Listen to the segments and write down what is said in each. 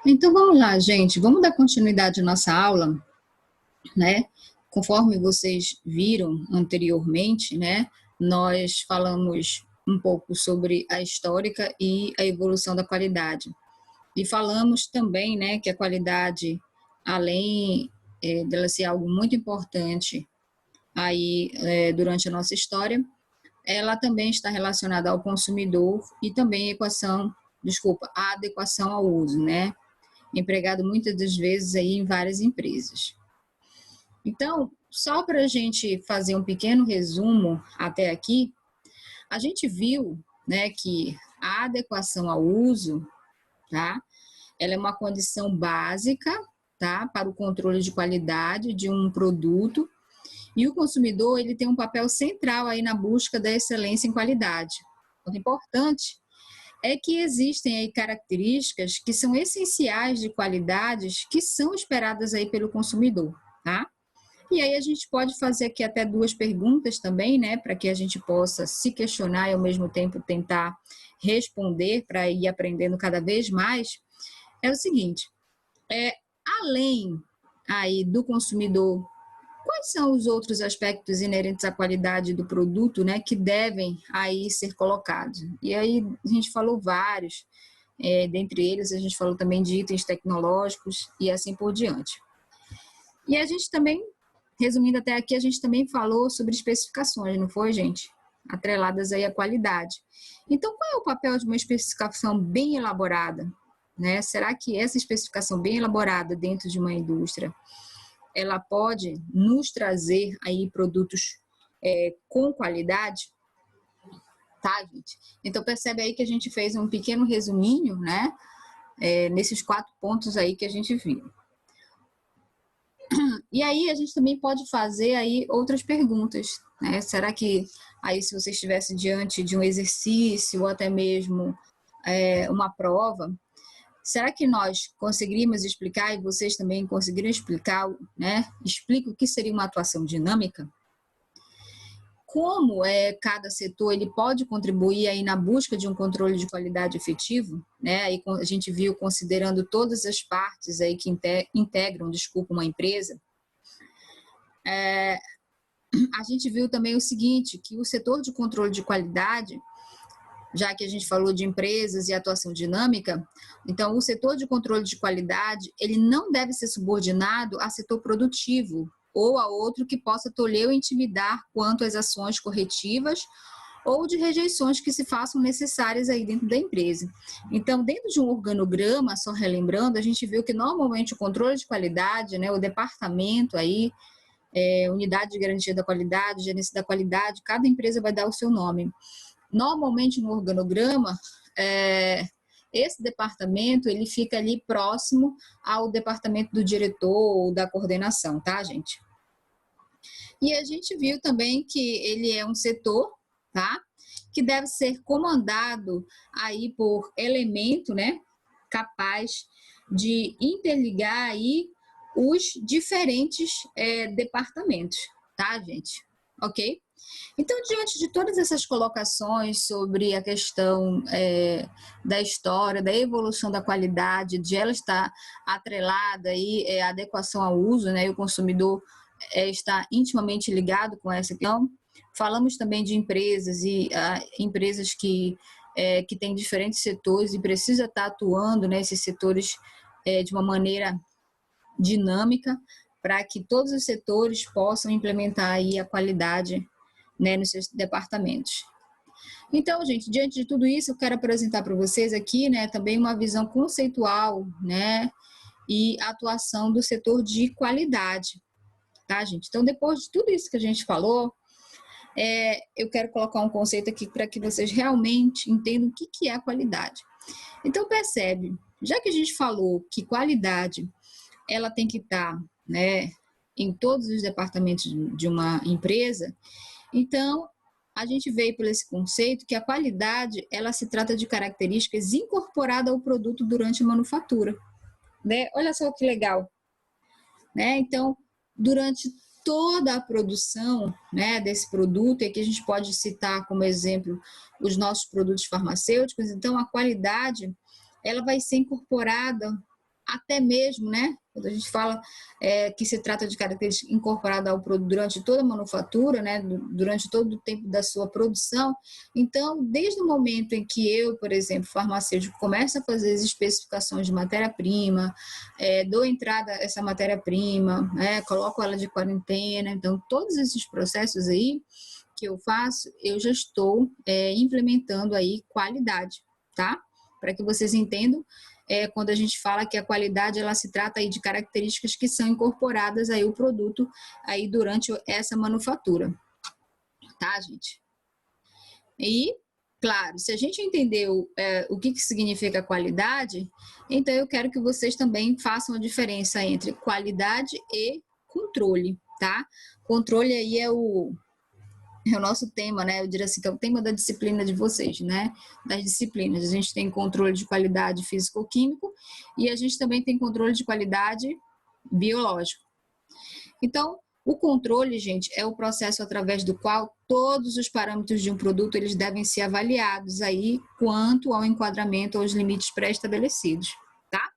Então vamos lá, gente. Vamos dar continuidade à nossa aula, né? Conforme vocês viram anteriormente, né? Nós falamos um pouco sobre a histórica e a evolução da qualidade. E falamos também, né, que a qualidade, além dela ser algo muito importante aí durante a nossa história, ela também está relacionada ao consumidor e também a adequação ao uso, né? Empregado muitas das vezes aí em várias empresas. Então, só para a gente fazer um pequeno resumo até aqui, a gente viu, né, que a adequação ao uso, tá? Ela é uma condição básica, tá, para o controle de qualidade de um produto, e o consumidor ele tem um papel central aí na busca da excelência em qualidade. O importante é que existem aí características que são essenciais de qualidades que são esperadas aí pelo consumidor, tá? E aí a gente pode fazer aqui até duas perguntas também, né, para que a gente possa se questionar e ao mesmo tempo tentar responder para ir aprendendo cada vez mais. É o seguinte, além aí do consumidor, quais são os outros aspectos inerentes à qualidade do produto, né, que devem aí ser colocados? E aí a gente falou vários, dentre eles a gente falou também de itens tecnológicos e assim por diante. E a gente também, resumindo até aqui, a gente também falou sobre especificações, não foi, gente? Atreladas aí à qualidade. Então, qual é o papel de uma especificação bem elaborada? Né? Será que essa especificação bem elaborada dentro de uma indústria, ela pode nos trazer aí produtos com qualidade? Tá, gente? Então, percebe aí que a gente fez um pequeno resuminho, né? Nesses 4 pontos aí que a gente viu. E aí a gente também pode fazer aí outras perguntas, né? Será que aí se você estivesse diante de um exercício ou até mesmo uma prova, será que nós conseguiríamos explicar e vocês também conseguiriam explicar, né? Explica o que seria uma atuação dinâmica? Como cada setor ele pode contribuir aí na busca de um controle de qualidade efetivo, né? Aí a gente viu considerando todas as partes aí que integram, desculpa, uma empresa. A gente viu também o seguinte, que o setor de controle de qualidade, já que a gente falou de empresas e atuação dinâmica, então o setor de controle de qualidade, ele não deve ser subordinado a setor produtivo ou a outro que possa tolher ou intimidar quanto às ações corretivas ou de rejeições que se façam necessárias aí dentro da empresa. Então, dentro de um organograma, só relembrando, a gente viu que normalmente o controle de qualidade, né, o departamento aí, unidade de garantia da qualidade, gerência da qualidade, cada empresa vai dar o seu nome. Normalmente no organograma, esse departamento ele fica ali próximo ao departamento do diretor ou da coordenação, tá, gente? E a gente viu também que ele é um setor, tá? Que deve ser comandado aí por elemento, né? Capaz de interligar aí os diferentes departamentos, tá, gente? Ok? Então, diante de todas essas colocações sobre a questão da história, da evolução da qualidade, de ela estar atrelada aí, à adequação ao uso, né, e o consumidor está intimamente ligado com essa questão, falamos também de empresas e empresas que têm diferentes setores e precisa estar atuando nesses setores de uma maneira dinâmica para que todos os setores possam implementar aí a qualidade, né, nos seus departamentos. Então, gente, diante de tudo isso, eu quero apresentar para vocês aqui, né, também uma visão conceitual, né, e atuação do setor de qualidade, tá, gente? Então, depois de tudo isso que a gente falou, eu quero colocar um conceito aqui para que vocês realmente entendam o que é a qualidade. Então, percebe, já que a gente falou que qualidade ela tem que estar, né, em todos os departamentos de uma empresa, então a gente veio por esse conceito que a qualidade ela se trata de características incorporadas ao produto durante a manufatura, né? Olha só que legal, né? Então, durante toda a produção, né, desse produto, e aqui a gente pode citar como exemplo os nossos produtos farmacêuticos, então a qualidade ela vai ser incorporada até mesmo, né, quando a gente fala que se trata de características incorporadas ao produto durante toda a manufatura, né, durante todo o tempo da sua produção. Então, desde o momento em que eu, por exemplo, farmacêutico, começo a fazer as especificações de matéria-prima, dou entrada a essa matéria-prima, coloco ela de quarentena, então todos esses processos aí que eu faço, eu já estou implementando aí qualidade, tá? Para que vocês entendam, quando a gente fala que a qualidade, ela se trata aí de características que são incorporadas aí ao produto aí durante essa manufatura, tá, gente? E, claro, se a gente entendeu o que significa qualidade, então eu quero que vocês também façam a diferença entre qualidade e controle, tá? Controle aí é o nosso tema, né? Eu diria assim, que é o tema da disciplina de vocês, né? Das disciplinas. A gente tem controle de qualidade físico-químico e a gente também tem controle de qualidade biológico. Então, o controle, gente, é o processo através do qual todos os parâmetros de um produto eles devem ser avaliados aí quanto ao enquadramento aos limites pré-estabelecidos, tá?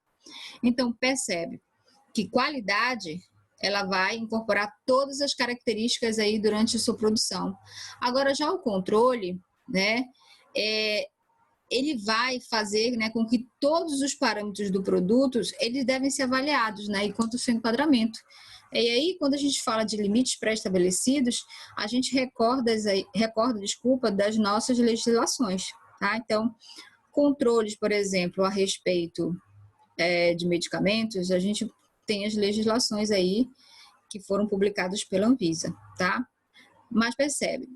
Então, percebe que qualidade ela vai incorporar todas as características aí durante a sua produção. Agora, já o controle, né, ele vai fazer, né, com que todos os parâmetros do produto, eles devem ser avaliados, né, e quanto ao seu enquadramento. E aí, quando a gente fala de limites pré-estabelecidos, a gente recorda, desculpa, das nossas legislações, tá? Então, controles, por exemplo, a respeito de medicamentos, a gente tem as legislações aí que foram publicadas pela Anvisa, tá? Mas percebe,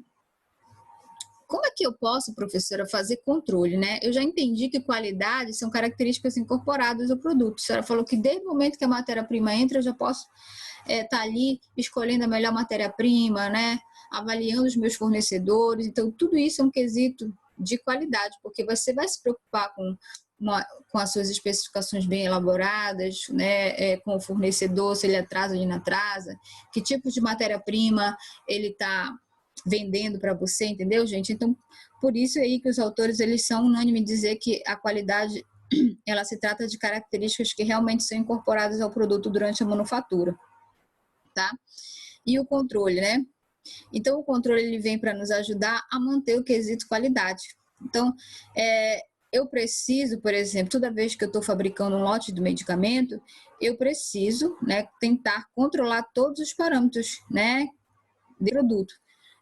como é que eu posso, professora, fazer controle, né? Eu já entendi que qualidade são características incorporadas ao produto. A senhora falou que desde o momento que a matéria-prima entra, eu já posso estar ali escolhendo a melhor matéria-prima, né? Avaliando os meus fornecedores. Então, tudo isso é um quesito de qualidade, porque você vai se preocupar com as suas especificações bem elaboradas, né, com o fornecedor, se ele atrasa ou não atrasa, que tipo de matéria-prima ele está vendendo para você, entendeu, gente? Então, por isso aí que os autores eles são unânimes em dizer que a qualidade ela se trata de características que realmente são incorporadas ao produto durante a manufatura, tá? E o controle, né? Então, o controle ele vem para nos ajudar a manter o quesito qualidade. Então, eu preciso, por exemplo, toda vez que eu estou fabricando um lote do medicamento, eu preciso, né, tentar controlar todos os parâmetros, né, do produto.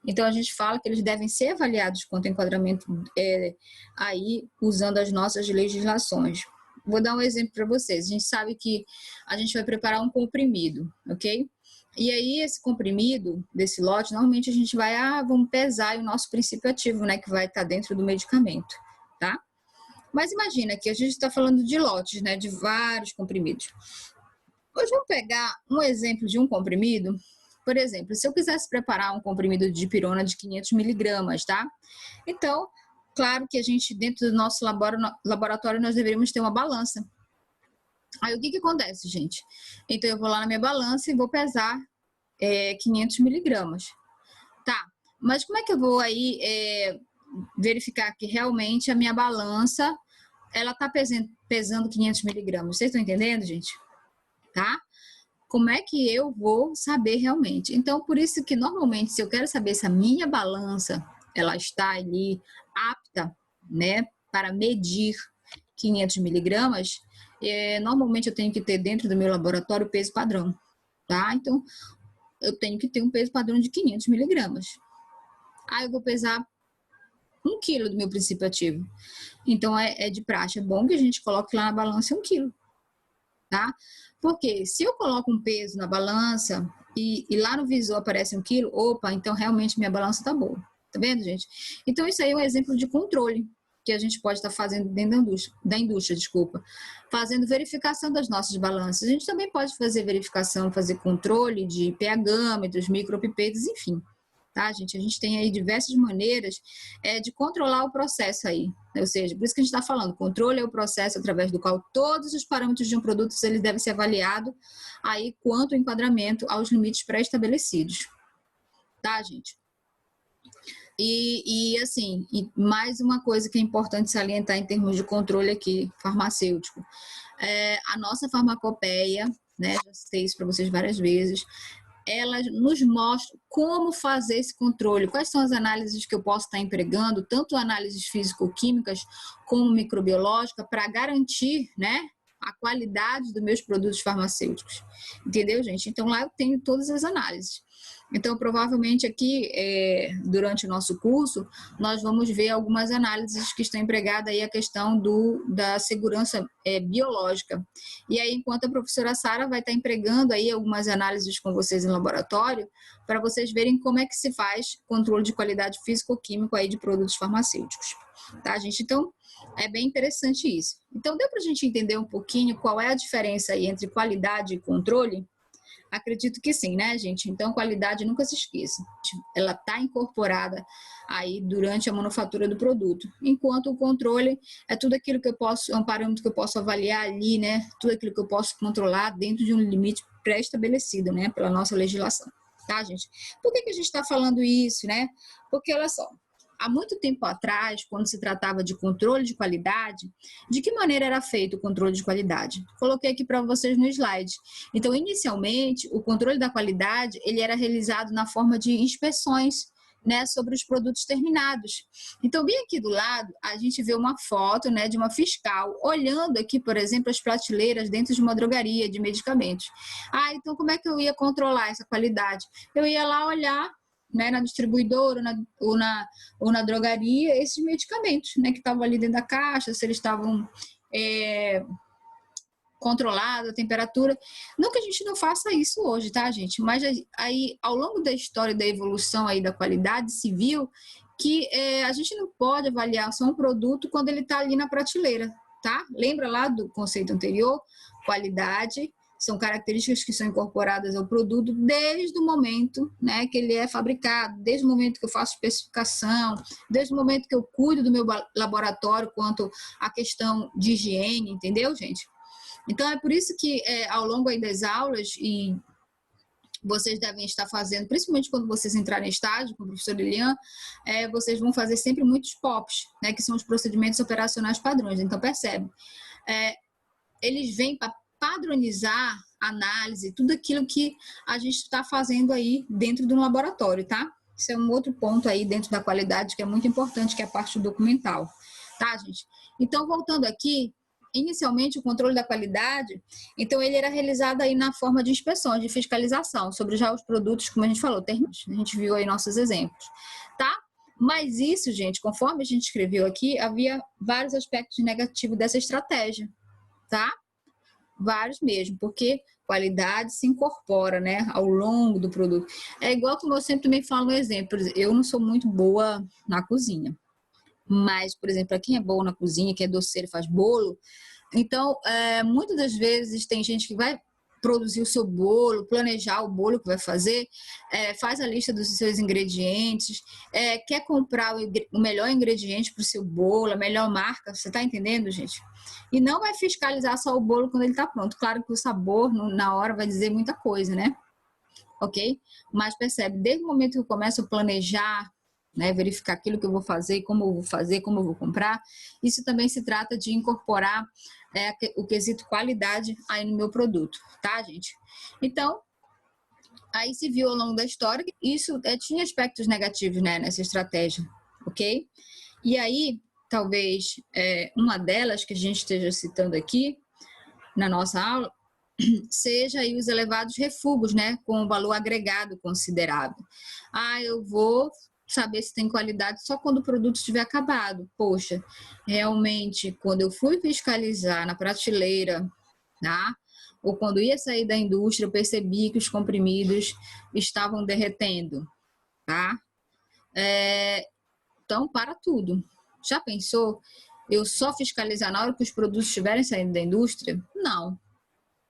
Então, a gente fala que eles devem ser avaliados quanto ao enquadramento aí, usando as nossas legislações. Vou dar um exemplo para vocês. A gente sabe que a gente vai preparar um comprimido, ok? E aí, esse comprimido desse lote, normalmente a gente vai, vamos pesar o nosso princípio ativo, né, que vai estar dentro do medicamento, tá? Mas imagina que a gente está falando de lotes, né, de vários comprimidos. Hoje vamos pegar um exemplo de um comprimido. Por exemplo, se eu quisesse preparar um comprimido de dipirona de 500 miligramas, tá? Então, claro que a gente, dentro do nosso laboratório, nós deveríamos ter uma balança. Aí, o que acontece, gente? Então, eu vou lá na minha balança e vou pesar 500 miligramas. Tá, mas como é que eu vou aí verificar que realmente a minha balança, ela tá pesando 500 miligramas? Vocês estão entendendo, gente? Tá? Como é que eu vou saber realmente? Então, por isso que normalmente, se eu quero saber se a minha balança ela está ali apta, né, para medir 500 miligramas, normalmente eu tenho que ter dentro do meu laboratório o peso padrão, tá? Então, eu tenho que ter um peso padrão de 500 miligramas. Aí eu vou pesar 1 quilo do meu princípio ativo. Então, é de praxe, é bom que a gente coloque lá na balança 1 quilo, tá? Porque se eu coloco um peso na balança e lá no visor aparece 1 quilo, opa, então realmente minha balança tá boa. Tá vendo, gente? Então, isso aí é um exemplo de controle que a gente pode estar fazendo dentro da indústria, fazendo verificação das nossas balanças. A gente também pode fazer verificação, fazer controle de pH-metros, micropipetas, enfim. Tá, gente? A gente tem aí diversas maneiras de controlar o processo aí. Ou seja, por isso que a gente está falando, controle é o processo através do qual todos os parâmetros de um produto eles devem ser avaliados aí quanto ao enquadramento aos limites pré-estabelecidos. Tá, gente? E mais uma coisa que é importante salientar em termos de controle aqui, farmacêutico. a nossa farmacopeia, né, já citei isso para vocês várias vezes, ela nos mostra como fazer esse controle, quais são as análises que eu posso estar empregando, tanto análises físico-químicas como microbiológica, para garantir, né, a qualidade dos meus produtos farmacêuticos. Entendeu, gente? Então, lá eu tenho todas as análises. Então, provavelmente aqui, durante o nosso curso, nós vamos ver algumas análises que estão empregadas aí a questão da segurança biológica. E aí, enquanto a professora Sara vai estar empregando aí algumas análises com vocês em laboratório, para vocês verem como é que se faz controle de qualidade físico-químico aí de produtos farmacêuticos. Tá, gente? Então, é bem interessante isso. Então, deu para a gente entender um pouquinho qual é a diferença aí entre qualidade e controle? Acredito que sim, né, gente? Então, qualidade, nunca se esqueça. Ela está incorporada aí durante a manufatura do produto. Enquanto o controle é tudo aquilo que eu posso, é um parâmetro que eu posso avaliar ali, né? Tudo aquilo que eu posso controlar dentro de um limite pré-estabelecido, né? Pela nossa legislação. Tá, gente? Por que a gente está falando isso, né? Porque, olha só, há muito tempo atrás, quando se tratava de controle de qualidade, de que maneira era feito o controle de qualidade? Coloquei aqui para vocês no slide. Então, inicialmente, o controle da qualidade, ele era realizado na forma de inspeções, né, sobre os produtos terminados. Então, bem aqui do lado, a gente vê uma foto, né, de uma fiscal olhando aqui, por exemplo, as prateleiras dentro de uma drogaria de medicamentos. Ah, então como é que eu ia controlar essa qualidade? Eu ia lá olhar, né, na distribuidora ou na drogaria, esses medicamentos, né, que estavam ali dentro da caixa, se eles estavam controlados, a temperatura. Não que a gente não faça isso hoje, tá, gente? Mas aí, ao longo da história da evolução aí da qualidade, se viu que a gente não pode avaliar só um produto quando ele está ali na prateleira, tá? Lembra lá do conceito anterior? Qualidade são características que são incorporadas ao produto desde o momento, né, que ele é fabricado, desde o momento que eu faço especificação, desde o momento que eu cuido do meu laboratório quanto à questão de higiene, entendeu, gente? Então, é por isso que ao longo aí das aulas, e vocês devem estar fazendo, principalmente quando vocês entrarem em estágio com o professor Elian, vocês vão fazer sempre muitos POPs, né, que são os procedimentos operacionais padrões. Então, percebe, eles vêm para padronizar análise, tudo aquilo que a gente está fazendo aí dentro de um laboratório, tá? Isso é um outro ponto aí dentro da qualidade que é muito importante, que é a parte documental, tá, gente? Então, voltando aqui, inicialmente o controle da qualidade, então ele era realizado aí na forma de inspeções, de fiscalização, sobre já os produtos, como a gente falou, a gente viu aí nossos exemplos, tá? Mas isso, gente, conforme a gente escreveu aqui, havia vários aspectos negativos dessa estratégia, tá? Vários mesmo, porque qualidade se incorpora, né, ao longo do produto. É igual como eu sempre também falo um exemplo, eu não sou muito boa na cozinha, mas, por exemplo, para quem é bom na cozinha, que é doceiro, faz bolo, então, muitas das vezes tem gente que vai produzir o seu bolo, planejar o bolo que vai fazer, faz a lista dos seus ingredientes, quer comprar o melhor ingrediente para o seu bolo, a melhor marca, você está entendendo, gente? E não vai fiscalizar só o bolo quando ele está pronto. Claro que o sabor, na hora, vai dizer muita coisa, né? Ok? Mas percebe, desde o momento que eu começo a planejar, né, verificar aquilo que eu vou fazer, como eu vou fazer, como eu vou comprar, isso também se trata de incorporar o quesito qualidade aí no meu produto, tá, gente? Então, aí se viu ao longo da história que isso tinha aspectos negativos, né, nessa estratégia, ok? E aí, talvez uma delas que a gente esteja citando aqui na nossa aula seja aí os elevados refugos, né, com o valor agregado considerável. Ah, eu vou saber se tem qualidade só quando o produto estiver acabado. Poxa, realmente, quando eu fui fiscalizar na prateleira, tá? Ou quando ia sair da indústria, eu percebi que os comprimidos estavam derretendo, tá? Então, para tudo. Já pensou eu só fiscalizar na hora que os produtos estiverem saindo da indústria? Não.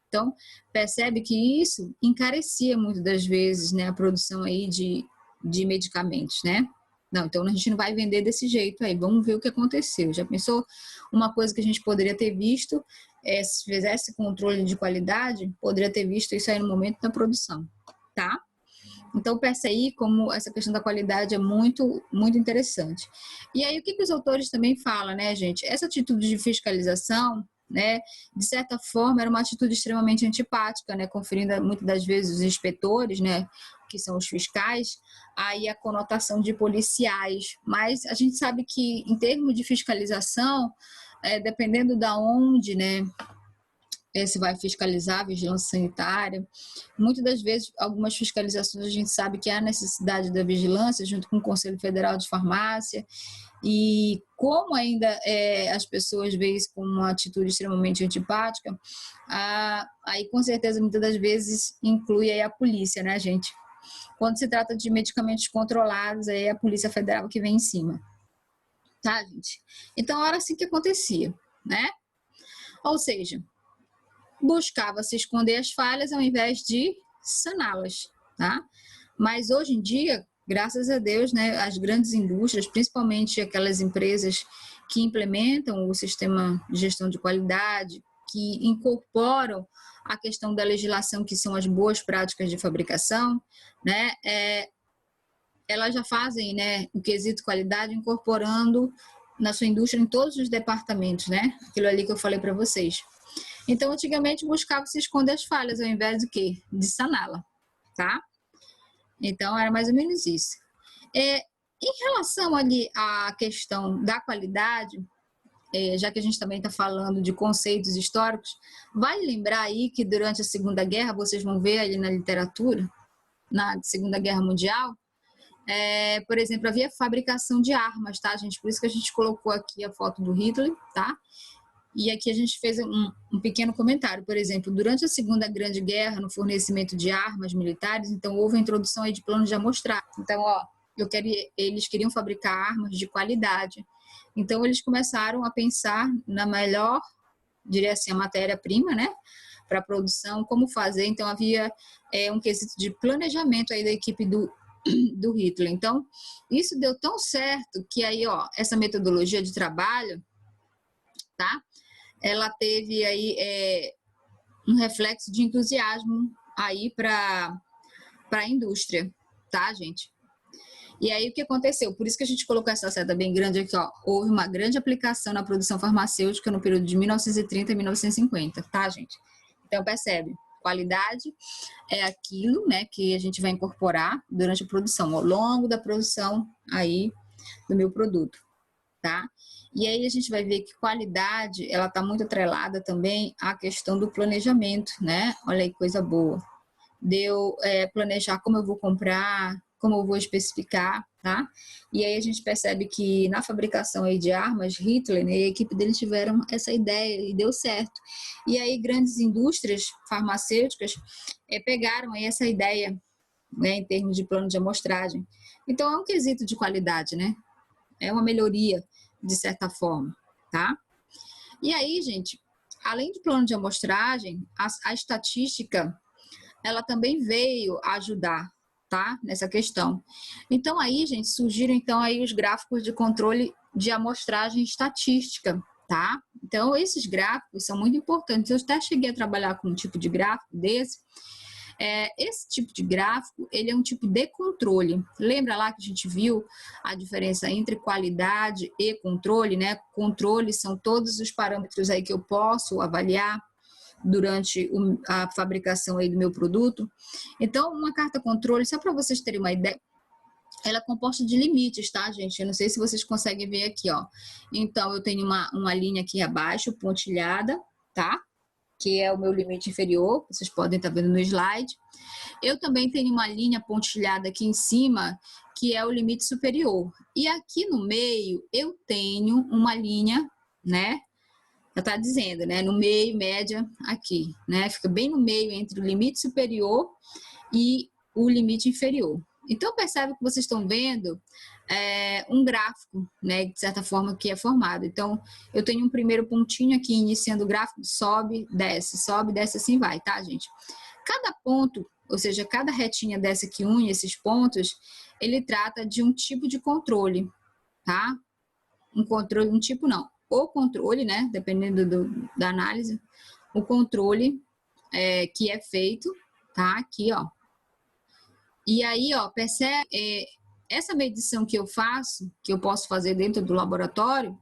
Então, percebe que isso encarecia muitas das vezes, né, a produção aí de medicamentos, né? Não, então a gente não vai vender desse jeito aí, vamos ver o que aconteceu. Já pensou uma coisa que a gente poderia ter visto, se fizesse controle de qualidade, poderia ter visto isso aí no momento da produção, tá? Então, percebe como essa questão da qualidade é muito, muito interessante. E aí, o que os autores também falam, né, gente? Essa atitude de fiscalização, né, de certa forma era uma atitude extremamente antipática, né, conferindo muitas das vezes os inspetores, né, que são os fiscais, aí a conotação de policiais. Mas a gente sabe que em termos de fiscalização, dependendo da onde, né, se vai fiscalizar a vigilância sanitária. Muitas das vezes, algumas fiscalizações a gente sabe que há necessidade da vigilância junto com o Conselho Federal de Farmácia, e como ainda as pessoas veem isso como uma atitude extremamente antipática, aí com certeza muitas das vezes inclui aí a polícia, né, gente? Quando se trata de medicamentos controlados, aí é a Polícia Federal que vem em cima, tá, gente? Então era assim que acontecia, né? Ou seja, buscava se esconder as falhas ao invés de saná-las, tá? Mas hoje em dia, graças a Deus, né, as grandes indústrias, principalmente aquelas empresas que implementam o sistema de gestão de qualidade, que incorporam a questão da legislação, que são as boas práticas de fabricação, né, elas já fazem, né, o quesito qualidade incorporando na sua indústria em todos os departamentos, né? Aquilo ali que eu falei para vocês. Então, antigamente buscava se esconder as falhas ao invés de quê? De saná-la, tá? Então, era mais ou menos isso. Em relação ali à questão da qualidade, já que a gente também está falando de conceitos históricos, vale lembrar aí que durante a Segunda Guerra, vocês vão ver ali na literatura, na Segunda Guerra Mundial, por exemplo, havia fabricação de armas, tá, gente? Por isso que a gente colocou aqui a foto do Hitler, tá? E aqui a gente fez um pequeno comentário, por exemplo, durante a Segunda Grande Guerra, no fornecimento de armas militares, então houve a introdução aí de planos de amostragem. Então, eles queriam fabricar armas de qualidade. Então, eles começaram a pensar na melhor, diria assim, a matéria-prima, né, para a produção, como fazer. Então, havia um quesito de planejamento aí da equipe do Hitler. Então, isso deu tão certo que aí, essa metodologia de trabalho, tá? Ela teve aí um reflexo de entusiasmo aí para a indústria, tá, gente? E aí o que aconteceu? Por isso que a gente colocou essa seta bem grande aqui, houve uma grande aplicação na produção farmacêutica no período de 1930 a 1950, tá, gente? Então percebe, qualidade é aquilo, né, que a gente vai incorporar durante a produção, ao longo da produção aí do meu produto, tá? E aí a gente vai ver que qualidade, ela está muito atrelada também à questão do planejamento, né? Olha aí, coisa boa. Planejar como eu vou comprar, como eu vou especificar, tá? E aí a gente percebe que na fabricação aí de armas, Hitler, né, e a equipe dele tiveram essa ideia e deu certo. E aí grandes indústrias farmacêuticas pegaram aí essa ideia, né, em termos de plano de amostragem. Então é um quesito de qualidade, né? É uma melhoria de certa forma, tá? E aí, gente, além do plano de amostragem, a estatística, ela também veio ajudar, tá? Nessa questão. Então aí, gente, surgiram então aí os gráficos de controle de amostragem estatística, tá? Então esses gráficos são muito importantes. Eu até cheguei a trabalhar com um tipo de gráfico desse. Esse tipo de gráfico, ele é um tipo de controle. Lembra lá que a gente viu a diferença entre qualidade e controle, né? Controle são todos os parâmetros aí que eu posso avaliar durante a fabricação aí do meu produto. Então, uma carta controle, só para vocês terem uma ideia, ela é composta de limites, tá, gente? Eu não sei se vocês conseguem ver aqui, ó. Então, eu tenho uma linha aqui abaixo, pontilhada, tá? Que é o meu limite inferior, vocês podem estar vendo no slide. Eu também tenho uma linha pontilhada aqui em cima, que é o limite superior. E aqui no meio, eu tenho uma linha, né? Já está dizendo, né? No meio, média, aqui, né? Fica bem no meio entre o limite superior e o limite inferior. Então, percebe que vocês estão vendo um gráfico, né, de certa forma, que é formado. Então, eu tenho um primeiro pontinho aqui, iniciando o gráfico, sobe, desce, assim vai, tá, gente? Cada ponto, ou seja, cada retinha dessa que une esses pontos, ele trata de um tipo de controle, tá? Um tipo não, o controle, né, dependendo da análise, o controle que é feito, tá, aqui, ó. E aí, ó, percebe, essa medição que eu faço, que eu posso fazer dentro do laboratório,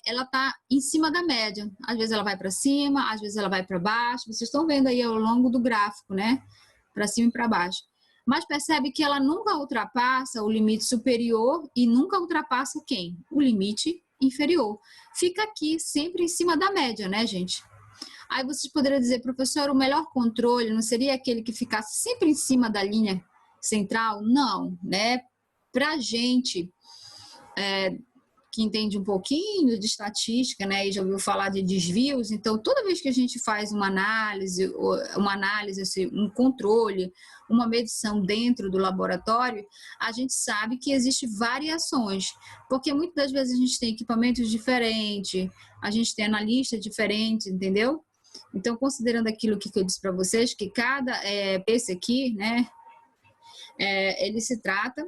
ela está em cima da média. Às vezes ela vai para cima, às vezes ela vai para baixo. Vocês estão vendo aí ao longo do gráfico, né? Para cima e para baixo. Mas percebe que ela nunca ultrapassa o limite superior e nunca ultrapassa quem? O limite inferior. Fica aqui sempre em cima da média, né, gente? Aí vocês poderiam dizer, professor, o melhor controle não seria aquele que ficasse sempre em cima da linha central? Não, né? Para a gente que entende um pouquinho de estatística, né, e já ouviu falar de desvios, então toda vez que a gente faz uma análise, assim, um controle, uma medição dentro do laboratório, a gente sabe que existem variações, porque muitas das vezes a gente tem equipamentos diferentes, a gente tem analista diferente, entendeu? Então, considerando aquilo que eu disse para vocês, que cada esse aqui, né, ele se trata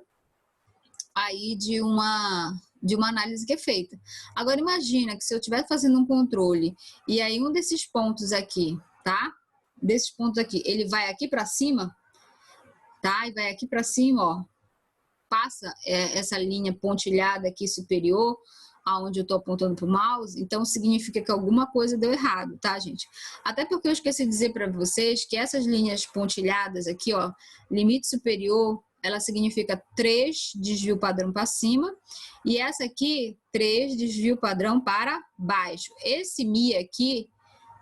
aí de uma análise que é feita. Agora, imagina que se eu estiver fazendo um controle e aí um desses pontos aqui, tá? Desses pontos aqui, ele vai aqui para cima, tá? E vai aqui para cima, ó. Passa essa linha pontilhada aqui superior, aonde eu estou apontando para o mouse, então significa que alguma coisa deu errado, tá, gente? Até porque eu esqueci de dizer para vocês que essas linhas pontilhadas aqui, ó, limite superior, ela significa 3 desvio padrão para cima, e essa aqui, 3 desvio padrão para baixo. Esse Mi aqui,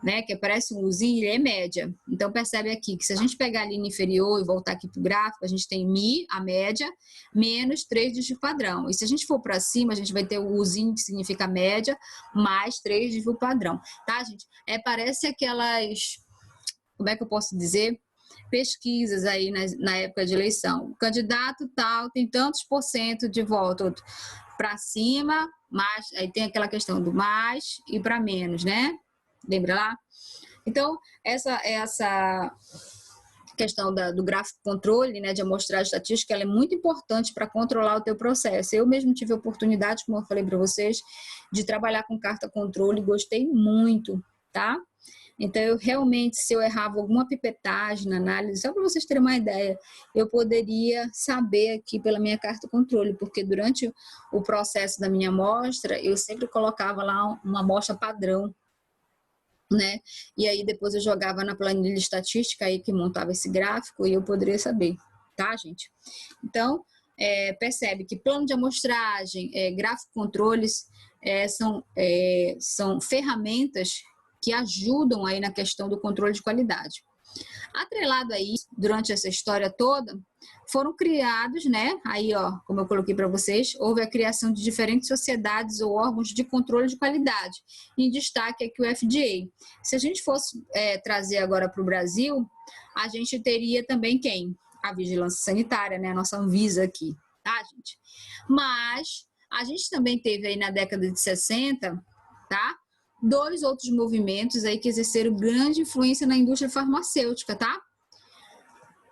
né, que parece um Uzinho, ele é média. Então, percebe aqui que se a gente pegar a linha inferior e voltar aqui para o gráfico, a gente tem Mi, a média, menos 3 desvio padrão. E se a gente for para cima, a gente vai ter o Uzinho, que significa média, mais 3 desvio padrão. Tá, gente? Parece aquelas, como é que eu posso dizer? Pesquisas aí na época de eleição. O candidato tal tem tantos % de voto para cima, mas aí tem aquela questão do mais e para menos, né? Lembra lá? Então, essa questão do gráfico controle, né, de amostragem estatística, ela é muito importante para controlar o teu processo. Eu mesmo tive a oportunidade, como eu falei para vocês, de trabalhar com carta controle, gostei muito, tá? Então, eu realmente, se eu errava alguma pipetagem na análise, só para vocês terem uma ideia, eu poderia saber aqui pela minha carta controle, porque durante o processo da minha amostra, eu sempre colocava lá uma amostra padrão, né? E aí depois eu jogava na planilha estatística aí que montava esse gráfico e eu poderia saber, tá, gente? Então, percebe que plano de amostragem, gráfico controles são ferramentas que ajudam aí na questão do controle de qualidade. Atrelado a isso, durante essa história toda, foram criados, né? Aí, ó, como eu coloquei para vocês, houve a criação de diferentes sociedades ou órgãos de controle de qualidade. Em destaque aqui o FDA. Se a gente fosse trazer agora para o Brasil, a gente teria também quem? A Vigilância Sanitária, né? A nossa Anvisa aqui, tá, gente? Mas a gente também teve aí na década de 60, tá? 2 outros movimentos aí que exerceram grande influência na indústria farmacêutica, tá?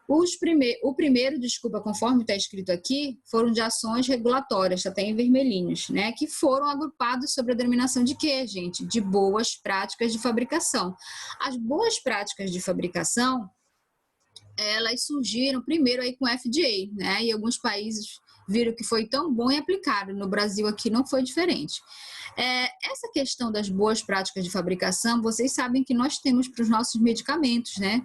O primeiro, desculpa, conforme está escrito aqui, foram de ações regulatórias, está até em vermelhinhos, né? Que foram agrupados sobre a denominação de quê, gente? De boas práticas de fabricação. As boas práticas de fabricação, elas surgiram primeiro aí com o FDA, né? E alguns países viram que foi tão bom e aplicado. No Brasil aqui não foi diferente. Essa questão das boas práticas de fabricação, vocês sabem que nós temos para os nossos medicamentos, né?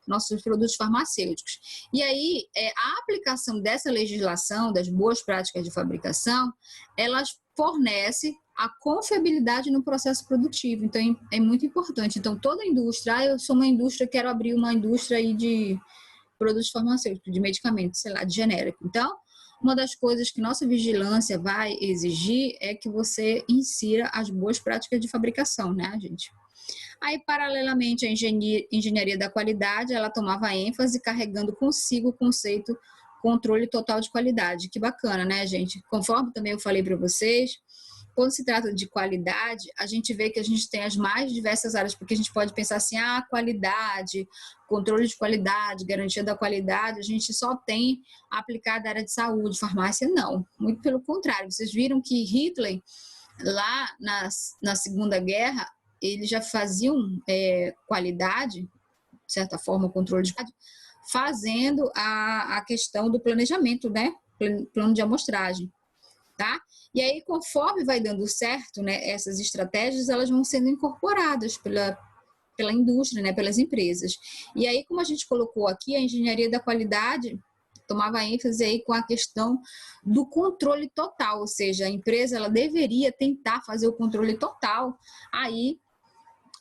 Nossos produtos farmacêuticos. E aí, a aplicação dessa legislação, das boas práticas de fabricação, elas fornecem a confiabilidade no processo produtivo. Então, é muito importante. Então, toda indústria, eu sou uma indústria, quero abrir uma indústria aí de produtos farmacêuticos, de medicamentos, sei lá, de genérico. Então, uma das coisas que nossa vigilância vai exigir é que você insira as boas práticas de fabricação, né, gente? Aí, paralelamente à engenharia da qualidade, ela tomava ênfase carregando consigo o conceito controle total de qualidade. Que bacana, né, gente? Conforme também eu falei para vocês, quando se trata de qualidade, a gente vê que a gente tem as mais diversas áreas, porque a gente pode pensar assim, qualidade, controle de qualidade, garantia da qualidade, a gente só tem aplicado a área de saúde, farmácia, não. Muito pelo contrário, vocês viram que Hitler, lá na Segunda Guerra, eles já faziam qualidade, de certa forma, controle de qualidade, fazendo a questão do planejamento, né? Plano de amostragem. tá? E aí, conforme vai dando certo, né, essas estratégias, elas vão sendo incorporadas pela indústria, né, pelas empresas. E aí, como a gente colocou aqui, a engenharia da qualidade tomava ênfase aí com a questão do controle total, ou seja, a empresa ela deveria tentar fazer o controle total aí,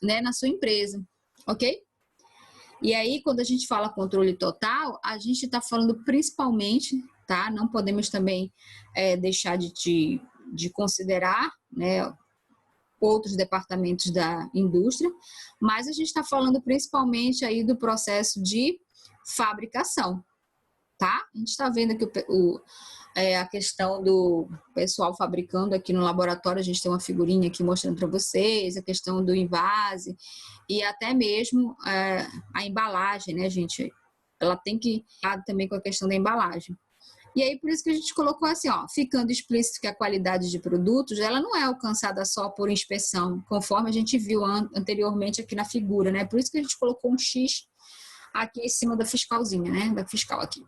né, na sua empresa, ok? E aí, quando a gente fala controle total, a gente está falando principalmente, tá? Não podemos também deixar de considerar, né, outros departamentos da indústria, mas a gente está falando principalmente aí do processo de fabricação, tá? A gente está vendo aqui a questão do pessoal fabricando aqui no laboratório, a gente tem uma figurinha aqui mostrando para vocês, a questão do invase e até mesmo a embalagem, né, gente? Ela tem que ir também com a questão da embalagem. E aí, por isso que a gente colocou assim, ó, ficando explícito que a qualidade de produtos, ela não é alcançada só por inspeção, conforme a gente viu anteriormente aqui na figura, né? Por isso que a gente colocou um X aqui em cima da fiscalzinha, né? Da fiscal aqui.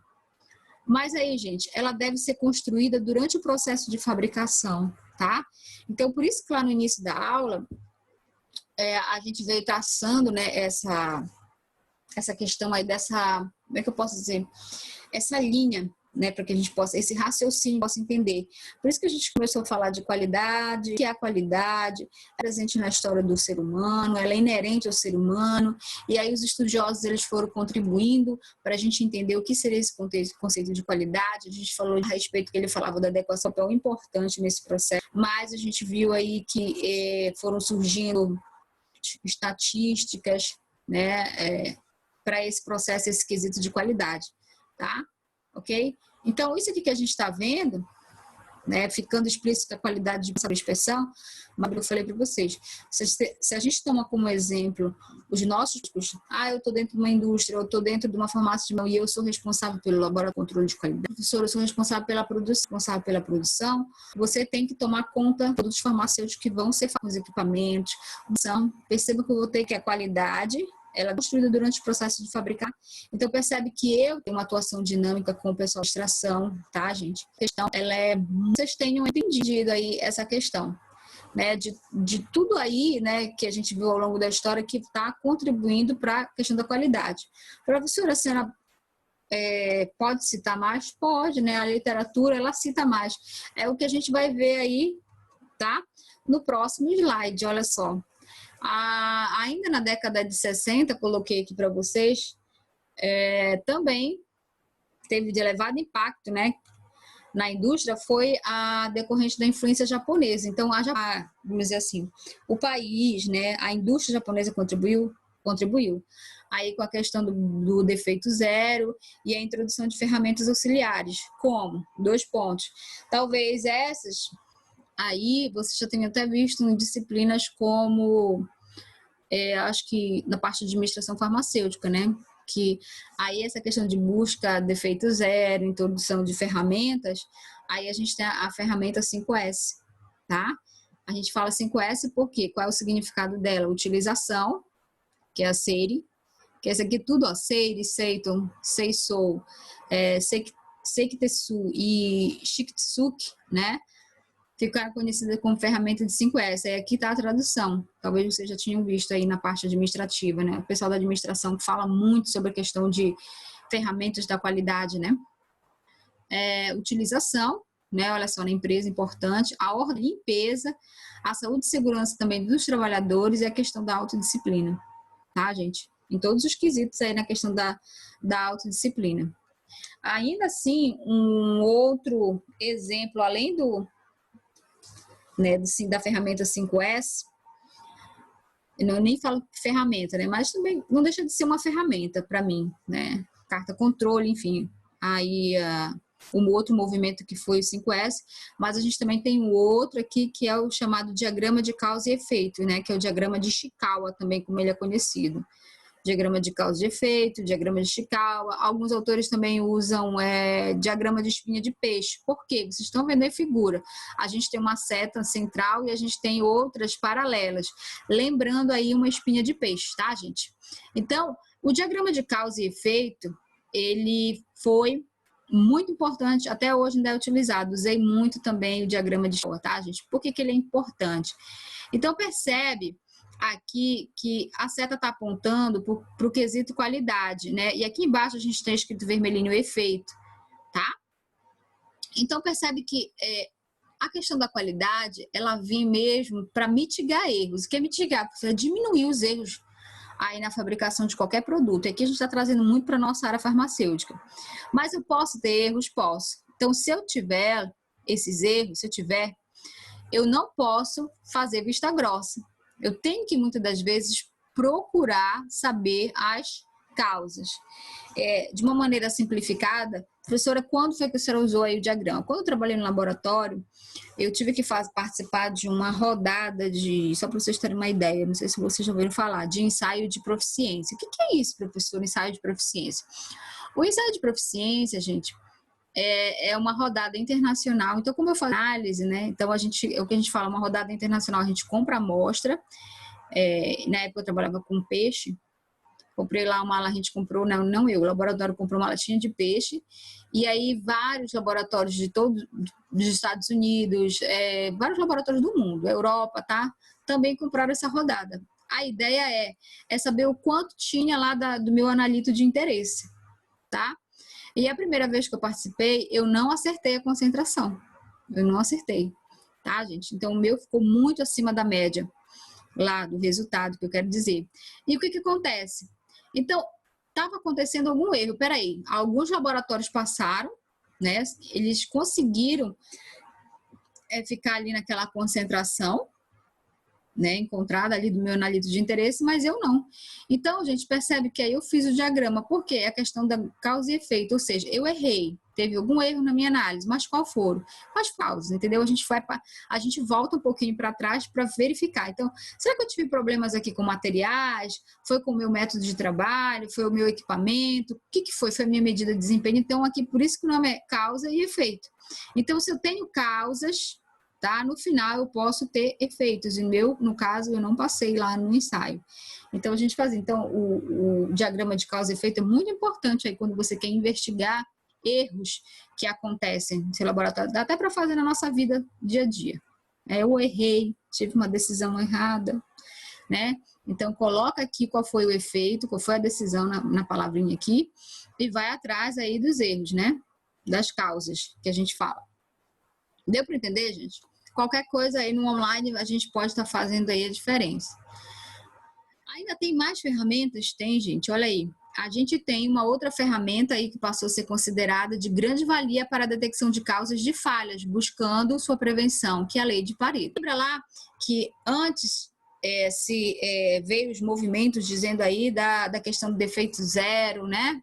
Mas aí, gente, ela deve ser construída durante o processo de fabricação, tá? Então, por isso que lá no início da aula, a gente veio traçando, né, essa questão aí dessa, como é que eu posso dizer? Essa linha, né, para que a gente possa, esse raciocínio possa entender. Por isso que a gente começou a falar de qualidade, o que é a qualidade, é presente na história do ser humano, ela é inerente ao ser humano, e aí os estudiosos eles foram contribuindo para a gente entender o que seria esse conceito de qualidade. A gente falou a respeito que ele falava da adequação, papel importante nesse processo, mas a gente viu aí que foram surgindo estatísticas, né, para esse processo, esse quesito de qualidade, tá? Ok? Então, isso aqui que a gente está vendo, né, ficando explícita a qualidade de inspeção, mas eu falei para vocês, se a gente toma como exemplo os nossos, eu estou dentro de uma indústria, eu estou dentro de uma farmácia de mão e eu sou responsável pelo laboratório de controle de qualidade, professora, eu sou responsável pela produção, você tem que tomar conta dos farmacêuticos que vão ser os equipamentos, perceba que eu vou ter que a qualidade ela é construída durante o processo de fabricar. Então, percebe que eu tenho uma atuação dinâmica com o pessoal de extração, tá, gente? A questão, vocês tenham entendido aí essa questão, né? De tudo aí, né, que a gente viu ao longo da história que está contribuindo para a questão da qualidade. Professora, a senhora pode citar mais? Pode, né? A literatura, ela cita mais. É o que a gente vai ver aí, tá? No próximo slide, olha só. Ainda na década de 60, coloquei aqui para vocês, também teve de elevado impacto, né, na indústria, foi a decorrente da influência japonesa. Então, vamos dizer assim, o país, né, a indústria japonesa contribuiu aí com a questão do defeito zero e a introdução de ferramentas auxiliares. Como? 2 pontos. Talvez essas aí você já tenha até visto em disciplinas como, acho que na parte de administração farmacêutica, né? Que aí essa questão de busca defeito zero, introdução de ferramentas, aí a gente tem a ferramenta 5S, tá? A gente fala 5S porque qual é o significado dela? Utilização, que é a SEIRI, que é essa aqui tudo, ó, SEIRI, SEITON, SEISOU, Sekitsu e Shikitsuki, né? Ficaram conhecidas como ferramenta de 5S. Aí aqui está a tradução. Talvez vocês já tinham visto aí na parte administrativa, né? O pessoal da administração fala muito sobre a questão de ferramentas da qualidade, né? Utilização, né? Olha só, na empresa, importante. A ordem, limpeza, a saúde e segurança também dos trabalhadores e a questão da autodisciplina, tá, gente? Em todos os quesitos aí na questão da autodisciplina. Ainda assim, um outro exemplo, além né, da ferramenta 5S, eu nem falo ferramenta, né, mas também não deixa de ser uma ferramenta para mim, né, carta controle, enfim, aí um outro movimento que foi o 5S, mas a gente também tem um outro aqui que é o chamado diagrama de causa e efeito, né, que é o diagrama de Ishikawa também, como ele é conhecido. Diagrama de causa e efeito, diagrama de Ishikawa. Alguns autores também usam diagrama de espinha de peixe. Por quê? Vocês estão vendo aí a figura. A gente tem uma seta central e a gente tem outras paralelas. Lembrando aí uma espinha de peixe, tá, gente? Então, o diagrama de causa e efeito, ele foi muito importante, até hoje ainda é utilizado. Usei muito também o diagrama de Shor, tá, gente? Por que que ele é importante? Então, percebe aqui que a seta está apontando para o quesito qualidade, né? E aqui embaixo a gente tem escrito vermelhinho o efeito, tá? Então, percebe que a questão da qualidade, ela vem mesmo para mitigar erros. O que é mitigar? Precisa diminuir os erros aí na fabricação de qualquer produto. Aqui a gente está trazendo muito para a nossa área farmacêutica. Mas eu posso ter erros? Posso. Então, se eu tiver esses erros, eu não posso fazer vista grossa. Eu tenho que, muitas das vezes, procurar saber as causas. De uma maneira simplificada, professora, quando foi que a senhora usou aí o diagrama? Quando eu trabalhei no laboratório, eu tive que participar de uma rodada só para vocês terem uma ideia, não sei se vocês já ouviram falar, de ensaio de proficiência. O que é isso, professor, ensaio de proficiência? O ensaio de proficiência, gente, é uma rodada internacional. Então, como eu falo análise, né? Então, o que a gente fala, uma rodada internacional, a gente compra a amostra. Na época eu trabalhava com peixe, comprei lá a gente comprou, não eu, o laboratório comprou uma latinha de peixe, e aí vários laboratórios dos Estados Unidos, vários laboratórios do mundo, Europa, tá? Também compraram essa rodada. A ideia é saber o quanto tinha lá do meu analito de interesse, tá? E a primeira vez que eu participei, eu não acertei a concentração. Eu não acertei, tá, gente? Então, o meu ficou muito acima da média lá do resultado, que eu quero dizer. E o que acontece? Então, estava acontecendo algum erro. Peraí, alguns laboratórios passaram, né? Eles conseguiram ficar ali naquela concentração, né, encontrada ali do meu analito de interesse, mas eu não. Então, gente, percebe que aí eu fiz o diagrama, porque é a questão da causa e efeito, ou seja, eu errei, teve algum erro na minha análise, mas qual foram? As causas, entendeu? A gente volta um pouquinho para trás para verificar. Então, será que eu tive problemas aqui com materiais? Foi com o meu método de trabalho? Foi o meu equipamento? O que foi? Foi a minha medida de desempenho? Então, aqui, por isso que o nome é causa e efeito. Então, se eu tenho causas, tá? No final eu posso ter efeitos, e no caso eu não passei lá no ensaio. Então a gente faz, o diagrama de causa e efeito é muito importante aí quando você quer investigar erros que acontecem no seu laboratório, dá até para fazer na nossa vida dia a dia. Eu errei, tive uma decisão errada, né? Então coloca aqui qual foi o efeito, qual foi a decisão na palavrinha aqui, e vai atrás aí dos erros, né? Das causas que a gente fala. Deu para entender, gente? Qualquer coisa aí no online a gente pode estar fazendo aí a diferença. Ainda tem mais ferramentas? Tem, gente, olha aí. A gente tem uma outra ferramenta aí que passou a ser considerada de grande valia para a detecção de causas de falhas, buscando sua prevenção, que é a lei de Pareto. Lembra lá que antes veio os movimentos dizendo aí da questão do defeito zero, né?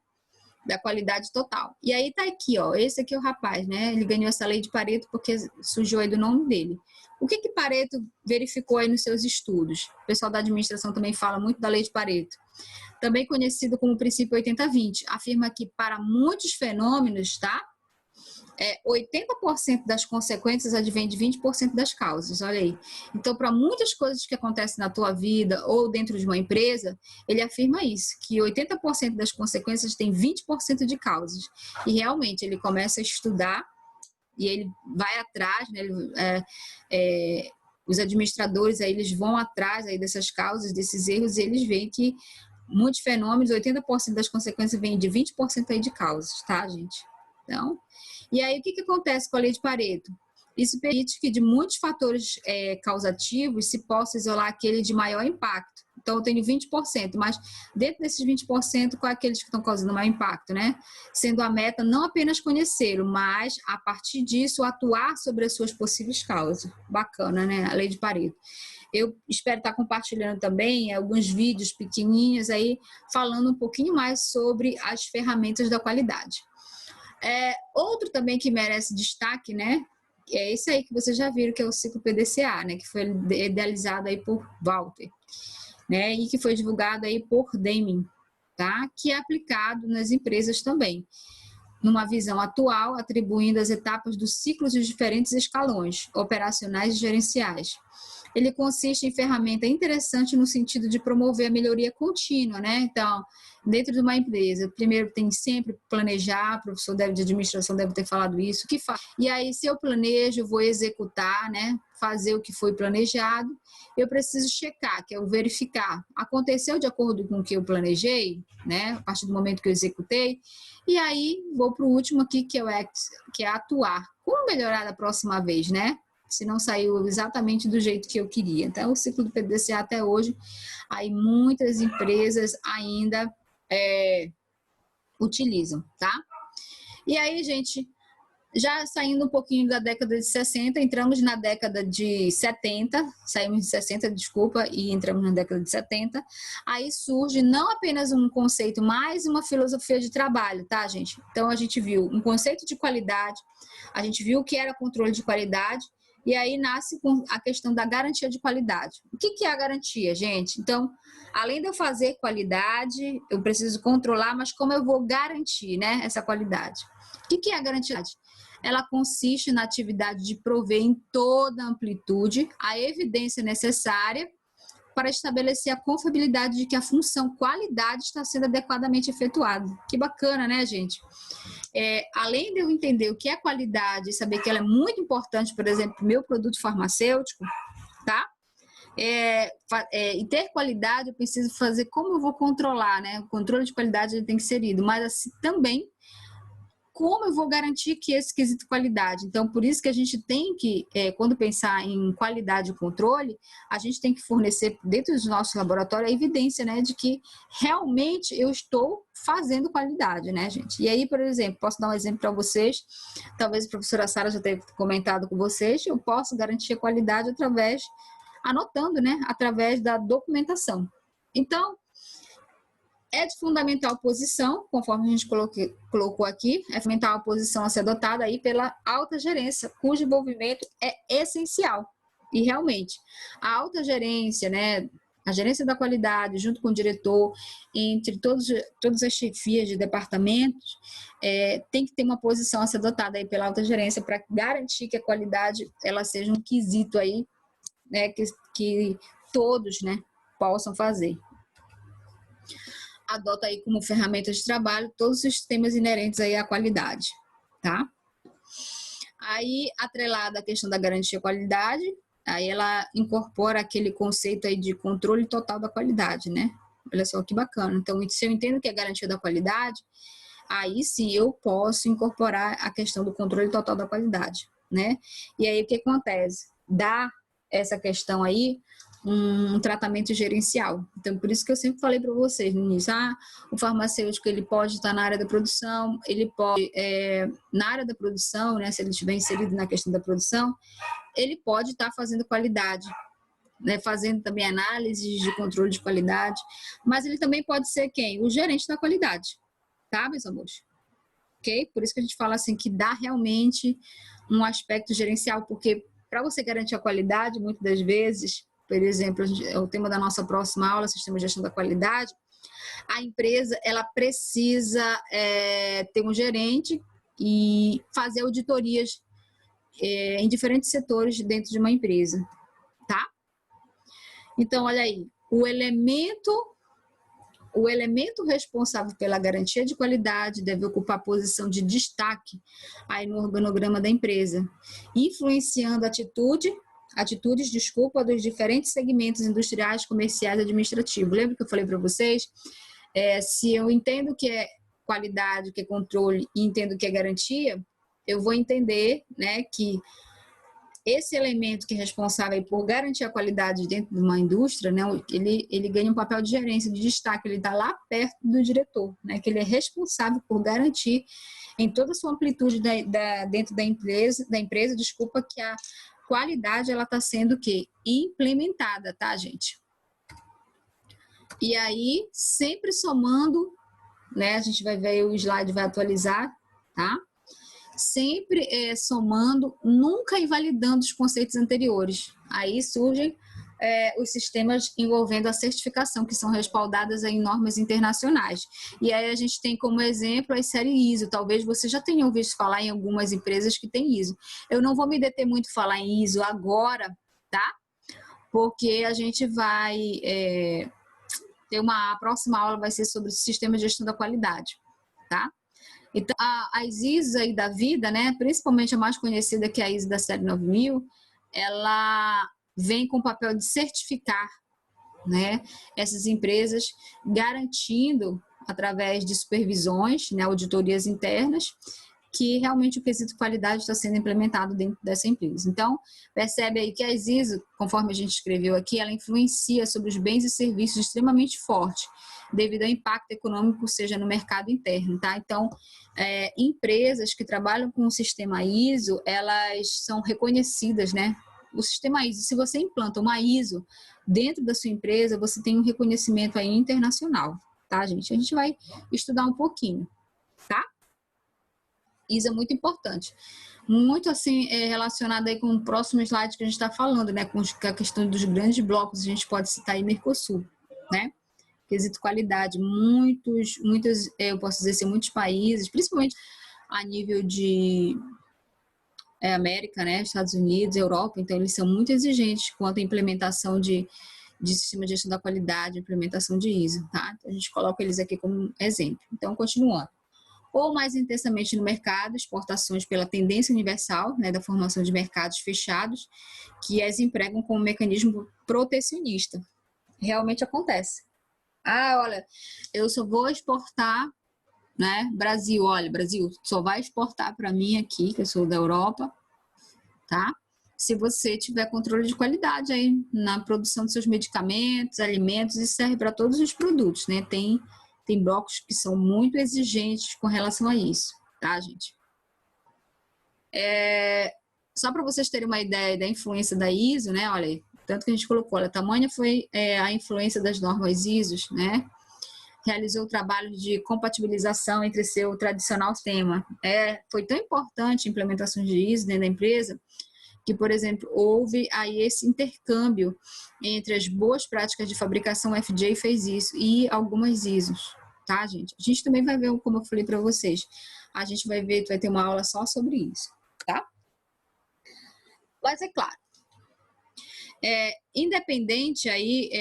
Da qualidade total. E aí tá aqui, ó, esse aqui é o rapaz, né? Ele ganhou essa lei de Pareto porque surgiu aí do nome dele. O que Pareto verificou aí nos seus estudos? O pessoal da administração também fala muito da lei de Pareto. Também conhecido como princípio 80-20. Afirma que para muitos fenômenos, tá? 80% das consequências advém de 20% das causas, olha aí. Então, para muitas coisas que acontecem na tua vida ou dentro de uma empresa, ele afirma isso, que 80% das consequências tem 20% de causas. E realmente, ele começa a estudar e ele vai atrás, né? Os administradores aí, eles vão atrás aí dessas causas, desses erros, e eles veem que muitos fenômenos, 80% das consequências vêm de 20% aí de causas, tá, gente? Então, e aí o que acontece com a lei de Pareto? Isso permite que de muitos fatores causativos se possa isolar aquele de maior impacto. Então, eu tenho 20%, mas dentro desses 20%, quais aqueles que estão causando maior impacto, né? Sendo a meta não apenas conhecê-lo, mas, a partir disso, atuar sobre as suas possíveis causas. Bacana, né? A lei de Pareto. Eu espero estar compartilhando também alguns vídeos pequenininhos aí, falando um pouquinho mais sobre as ferramentas da qualidade. Outro também que merece destaque, né? É esse aí que vocês já viram, que é o ciclo PDCA, né? Que foi idealizado aí por Walter, né? E que foi divulgado aí por Deming, tá? Que é aplicado nas empresas também, numa visão atual, atribuindo as etapas do ciclo de diferentes escalões operacionais e gerenciais. ele consiste em ferramenta interessante no sentido de promover a melhoria contínua, né? Então, dentro de uma empresa, primeiro tem sempre planejar, o professor de administração deve ter falado isso, que faz. E aí, se eu planejo, vou executar, né? Fazer o que foi planejado, eu preciso checar, que é o verificar. Aconteceu de acordo com o que eu planejei, né? A partir do momento que eu executei. E aí, vou para o último aqui, que é atuar. Como melhorar da próxima vez, né? Se não saiu exatamente do jeito que eu queria. Então, o ciclo do PDCA até hoje, aí muitas empresas ainda utilizam, tá? E aí, gente, já saindo um pouquinho da década de 60, entramos na década de 70, saímos de 60, desculpa, e entramos na década de 70, aí surge não apenas um conceito, mas uma filosofia de trabalho, tá, gente? Então, a gente viu um conceito de qualidade, a gente viu o que era controle de qualidade, e aí nasce a questão da garantia de qualidade. O que é a garantia, gente? Então, além de eu fazer qualidade, eu preciso controlar, mas como eu vou garantir, né, essa qualidade? O que é a garantia? Ela consiste na atividade de prover em toda a amplitude a evidência necessária para estabelecer a confiabilidade de que a função qualidade está sendo adequadamente efetuada. Que bacana, né, gente? Além de eu entender o que é qualidade e saber que ela é muito importante, por exemplo, para o meu produto farmacêutico, tá? E ter qualidade, eu preciso fazer como eu vou controlar, né? O controle de qualidade ele tem que ser inserido, mas assim, também como eu vou garantir que esse quesito qualidade? Então, por isso que a gente tem que, quando pensar em qualidade e controle, a gente tem que fornecer dentro do nosso laboratório a evidência, né, de que realmente eu estou fazendo qualidade, né, gente? E aí, por exemplo, posso dar um exemplo para vocês, talvez a professora Sara já tenha comentado com vocês, eu posso garantir a qualidade anotando, né, através da documentação. Então, é de fundamental posição, conforme a gente colocou aqui, é fundamental posição a ser adotada aí pela alta gerência, cujo envolvimento é essencial. E realmente, a alta gerência, né, a gerência da qualidade, junto com o diretor, entre todas as chefias de departamentos, tem que ter uma posição a ser adotada aí pela alta gerência para garantir que a qualidade ela seja um quesito aí, né, que todos, né, possam fazer. Adota aí como ferramenta de trabalho todos os sistemas inerentes aí à qualidade, tá? Aí, atrelada à questão da garantia de qualidade, aí ela incorpora aquele conceito aí de controle total da qualidade, né? Olha só que bacana. Então, se eu entendo que é garantia da qualidade, aí sim eu posso incorporar a questão do controle total da qualidade, né? E aí, o que acontece? Dá essa questão aí um tratamento gerencial. Então, por isso que eu sempre falei para vocês no início, o farmacêutico ele pode estar na área da produção, ele pode, na área da produção, né, se ele estiver inserido na questão da produção, ele pode estar fazendo qualidade, né, fazendo também análises de controle de qualidade, mas ele também pode ser quem? O gerente da qualidade, tá, meus amores? Ok? Por isso que a gente fala assim, que dá realmente um aspecto gerencial, porque para você garantir a qualidade, muitas das vezes, por exemplo, o tema da nossa próxima aula, Sistema de Gestão da Qualidade, a empresa ela precisa ter um gerente e fazer auditorias em diferentes setores dentro de uma empresa, tá? Então, olha aí, o elemento responsável pela garantia de qualidade deve ocupar posição de destaque aí no organograma da empresa, influenciando atitudes, dos diferentes segmentos industriais, comerciais e administrativos. Lembra que eu falei para vocês? Se eu entendo que é qualidade, que é controle e entendo que é garantia, eu vou entender, né, que esse elemento que é responsável por garantir a qualidade dentro de uma indústria, né, ele ganha um papel de gerência, de destaque, ele está lá perto do diretor, né, que ele é responsável por garantir em toda a sua amplitude dentro da empresa, que a qualidade ela está sendo o quê? Implementada, tá, gente? E aí, sempre somando, né, a gente vai ver o slide, vai atualizar, tá? Sempre somando, nunca invalidando os conceitos anteriores. Aí surgem os sistemas envolvendo a certificação, que são respaldadas em normas internacionais. E aí a gente tem como exemplo a série ISO. Talvez você já tenha ouvido falar em algumas empresas que tem ISO. Eu não vou me deter muito a falar em ISO agora, tá? porque a gente vai ter a próxima aula vai ser sobre o sistema de gestão da qualidade, tá? Então, as ISOs aí da vida, né, principalmente a mais conhecida que é a ISO da série 9000, ela vem com o papel de certificar, né, essas empresas, garantindo, através de supervisões, né, auditorias internas, que realmente o quesito qualidade está sendo implementado dentro dessa empresa. Então, percebe aí que a ISO, conforme a gente escreveu aqui, ela influencia sobre os bens e serviços extremamente forte, devido ao impacto econômico, seja no mercado interno, tá? Então, empresas que trabalham com o sistema ISO, elas são reconhecidas, né? O sistema ISO, se você implanta uma ISO dentro da sua empresa, você tem um reconhecimento aí internacional, tá, gente? A gente vai estudar um pouquinho, tá? ISO é muito importante. Muito assim relacionado aí com o próximo slide que a gente está falando, né? Com a questão dos grandes blocos, a gente pode citar aí Mercosul, né? Quesito qualidade, muitos, eu posso dizer assim, muitos países, principalmente a nível de América, né? Estados Unidos, Europa, então eles são muito exigentes quanto à implementação de sistema de gestão da qualidade, implementação de ISO, tá? Então, a gente coloca eles aqui como exemplo. Então, continuando. Ou mais intensamente no mercado, exportações pela tendência universal, né, da formação de mercados fechados, que as empregam como mecanismo protecionista. Realmente acontece. Olha, eu só vou exportar, né, Brasil, olha, Brasil só vai exportar para mim aqui, que eu sou da Europa, tá? Se você tiver controle de qualidade aí na produção dos seus medicamentos, alimentos, isso serve para todos os produtos, né? Tem blocos que são muito exigentes com relação a isso, tá, gente? Só para vocês terem uma ideia da influência da ISO, né? Olha aí, tanto que a gente colocou, olha, tamanha foi a influência das normas ISO, né? Realizou o trabalho de compatibilização entre seu tradicional tema. Foi tão importante a implementação de ISO dentro da empresa que, por exemplo, houve aí esse intercâmbio entre as boas práticas de fabricação. FDA fez isso e algumas ISOs, tá, gente? A gente também vai ver, como eu falei para vocês, a gente vai ter uma aula só sobre isso, tá? Mas é claro, independente aí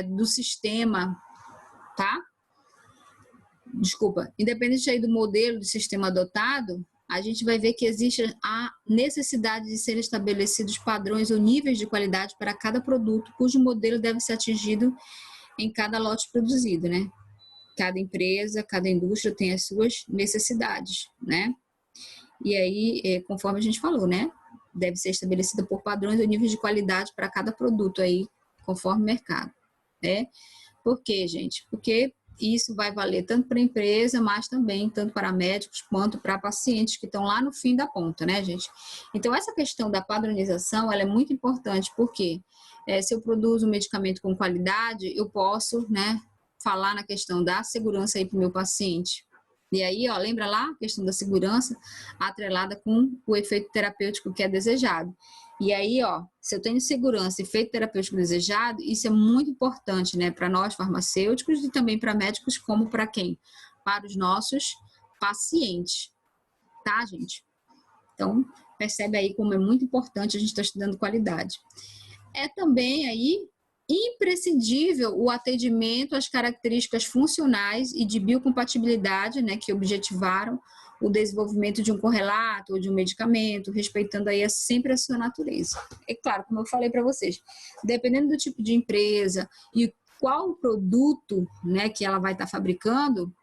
do sistema, tá? Desculpa, independente aí do modelo de sistema adotado, a gente vai ver que existe a necessidade de ser estabelecidos padrões ou níveis de qualidade para cada produto, cujo modelo deve ser atingido em cada lote produzido, né? Cada empresa, cada indústria tem as suas necessidades, né? E aí, conforme a gente falou, né? Deve ser estabelecida por padrões ou níveis de qualidade para cada produto aí, conforme o mercado, né? Por quê, gente? Porque isso vai valer tanto para a empresa, mas também tanto para médicos quanto para pacientes que estão lá no fim da ponta, né, gente? Então, essa questão da padronização, ela é muito importante, porque se eu produzo um medicamento com qualidade, eu posso, né, falar na questão da segurança aí para o meu paciente. E aí, ó, lembra lá a questão da segurança atrelada com o efeito terapêutico que é desejado. E aí, ó, se eu tenho segurança e efeito terapêutico desejado, isso é muito importante, né, para nós farmacêuticos e também para médicos, como para quem? Para os nossos pacientes, tá, gente? Então, percebe aí como é muito importante a gente estar estudando qualidade. É também aí imprescindível o atendimento às características funcionais e de biocompatibilidade, né, que objetivaram o desenvolvimento de um correlato ou de um medicamento, respeitando aí sempre a sua natureza. É claro, como eu falei para vocês, dependendo do tipo de empresa e qual produto, né, que ela vai estar fabricando,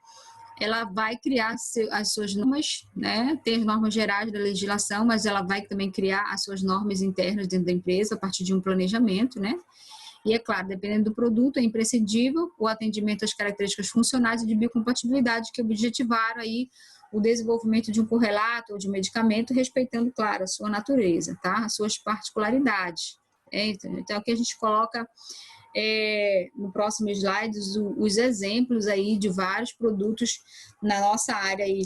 ela vai criar as suas normas, né? Tem as normas gerais da legislação, mas ela vai também criar as suas normas internas dentro da empresa a partir de um planejamento, né? E é claro, dependendo do produto, é imprescindível o atendimento às características funcionais e de biocompatibilidade que objetivaram aí o desenvolvimento de um correlato ou de um medicamento, respeitando, claro, a sua natureza, tá? As suas particularidades. Então, aqui a gente coloca no próximo slide os exemplos aí de vários produtos na nossa área aí,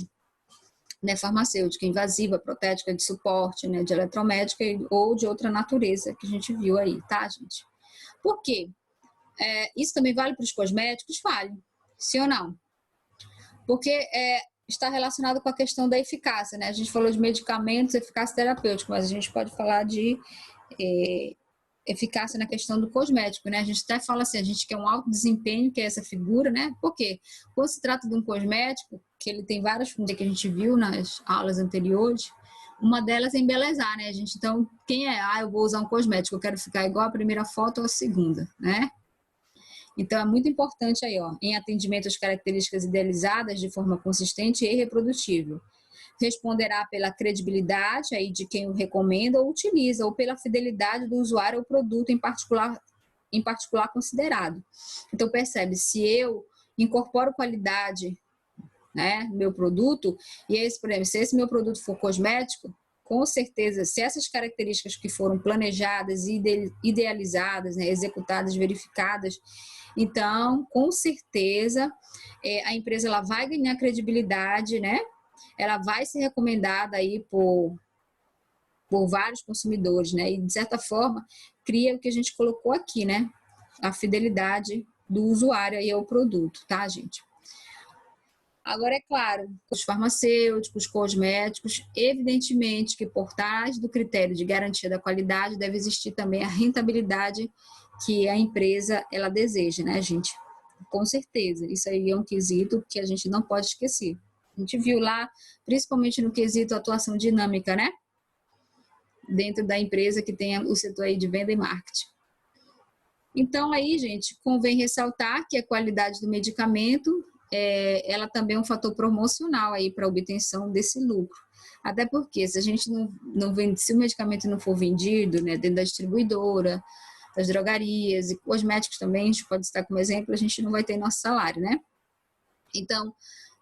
né, farmacêutica, invasiva, protética, de suporte, né, de eletromédica ou de outra natureza que a gente viu aí, tá, gente? Por quê? Isso também vale para os cosméticos? Vale, sim ou não? Porque está relacionado com a questão da eficácia, né? A gente falou de medicamentos, eficácia terapêutica, mas a gente pode falar de eficácia na questão do cosmético, né? A gente até fala assim, a gente quer um alto desempenho, que é essa figura, né? Por quê? Quando se trata de um cosmético, que ele tem várias funções que a gente viu nas aulas anteriores, uma delas é embelezar, né, gente? Então, quem é? Eu vou usar um cosmético, eu quero ficar igual a primeira foto ou a segunda, né? Então, é muito importante aí, ó, em atendimento às características idealizadas de forma consistente e reprodutível. Responderá pela credibilidade aí de quem o recomenda ou utiliza, ou pela fidelidade do usuário ao produto em particular considerado. Então, percebe, se eu incorporo qualidade, né, no meu produto, e esse, por exemplo, se esse meu produto for cosmético, com certeza, se essas características que foram planejadas, idealizadas, né, executadas, verificadas, então, com certeza, a empresa ela vai ganhar credibilidade, né? Ela vai ser recomendada aí por vários consumidores, né? E, de certa forma, cria o que a gente colocou aqui, né? A fidelidade do usuário aí ao produto, tá, gente? Agora, é claro, os farmacêuticos, cosméticos, evidentemente que por trás do critério de garantia da qualidade deve existir também a rentabilidade que a empresa ela deseja, né, gente? Com certeza, isso aí é um quesito que a gente não pode esquecer. A gente viu lá, principalmente no quesito atuação dinâmica, né? Dentro da empresa que tem o setor aí de venda e marketing. Então, aí, gente, convém ressaltar que a qualidade do medicamento, ela também é um fator promocional aí para a obtenção desse lucro. Até porque, se a gente não vende, se o medicamento não for vendido, né, dentro da distribuidora, das drogarias e cosméticos também, a gente pode citar como exemplo, a gente não vai ter nosso salário, né? Então,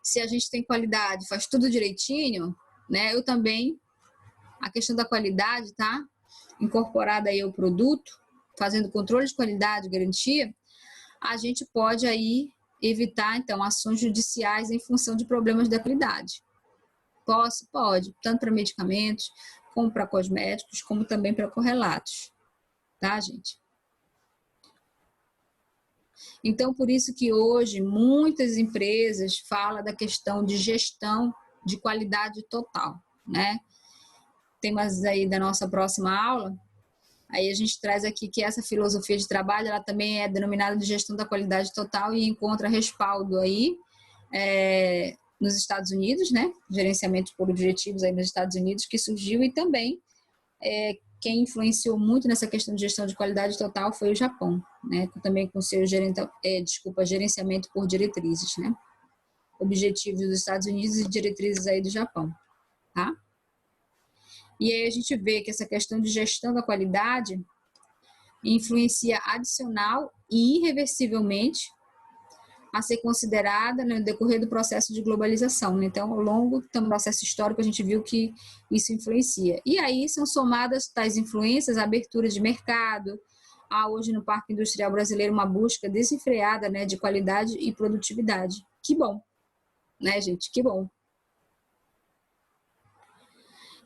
se a gente tem qualidade, faz tudo direitinho, né? Eu também, a questão da qualidade, tá? Incorporada aí ao produto, fazendo controle de qualidade, garantia, a gente pode aí evitar, então, ações judiciais em função de problemas da qualidade. Pode, tanto para medicamentos, como para cosméticos, como também para correlatos. Tá, gente? Então, por isso que hoje muitas empresas falam da questão de gestão de qualidade total, né? Temas aí da nossa próxima aula, aí a gente traz aqui que essa filosofia de trabalho, ela também é denominada de gestão da qualidade total e encontra respaldo aí nos Estados Unidos, né? Gerenciamento por objetivos aí nos Estados Unidos, que surgiu, e também quem influenciou muito nessa questão de gestão de qualidade total foi o Japão, né? Também com seu gerenciamento por diretrizes, né? Objetivos dos Estados Unidos e diretrizes aí do Japão, tá? E aí a gente vê que essa questão de gestão da qualidade influencia adicional e irreversivelmente a ser considerada no decorrer do processo de globalização, né? Então, ao longo do processo histórico, a gente viu que isso influencia. E aí são somadas tais influências à abertura de mercado. Há hoje no Parque Industrial Brasileiro uma busca desenfreada, né, de qualidade e produtividade. Que bom, né, gente? Que bom.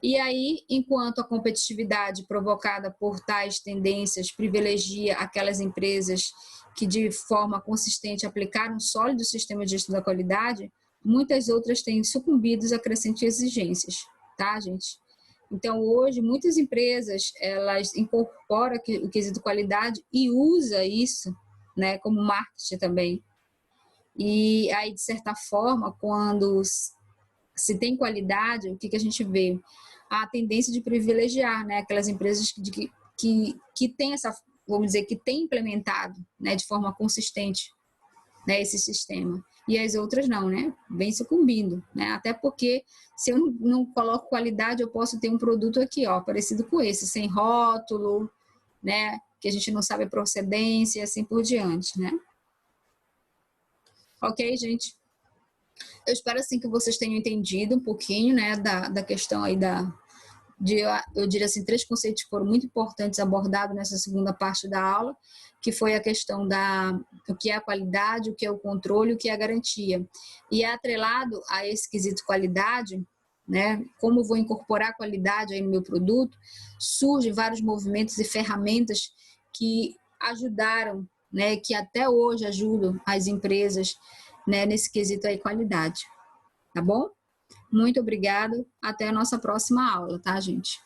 E aí, enquanto a competitividade provocada por tais tendências privilegia aquelas empresas que de forma consistente aplicaram um sólido sistema de gestão da qualidade, muitas outras têm sucumbido a crescentes exigências, tá, gente? Então, hoje, muitas empresas, elas incorporam o quesito qualidade e usa isso, né, como marketing também. E aí, de certa forma, quando se tem qualidade, o que a gente vê? A tendência de privilegiar, né, aquelas empresas que têm essa, vamos dizer, que têm implementado, né, de forma consistente, né, esse sistema. E as outras não, né, vem sucumbindo, né, até porque se eu não coloco qualidade, eu posso ter um produto aqui, ó, parecido com esse, sem rótulo, né, que a gente não sabe a procedência e assim por diante, né. Ok, gente? Eu espero, assim, que vocês tenham entendido um pouquinho, né, da questão aí eu diria assim, 3 conceitos que foram muito importantes abordados nessa segunda parte da aula, que foi a questão o que é a qualidade, o que é o controle, o que é a garantia. E atrelado a esse quesito qualidade, né, como eu vou incorporar a qualidade aí no meu produto, surgem vários movimentos e ferramentas que ajudaram, né, que até hoje ajudam as empresas, né, nesse quesito aí qualidade. Tá bom? Muito obrigado. Até a nossa próxima aula, tá, gente?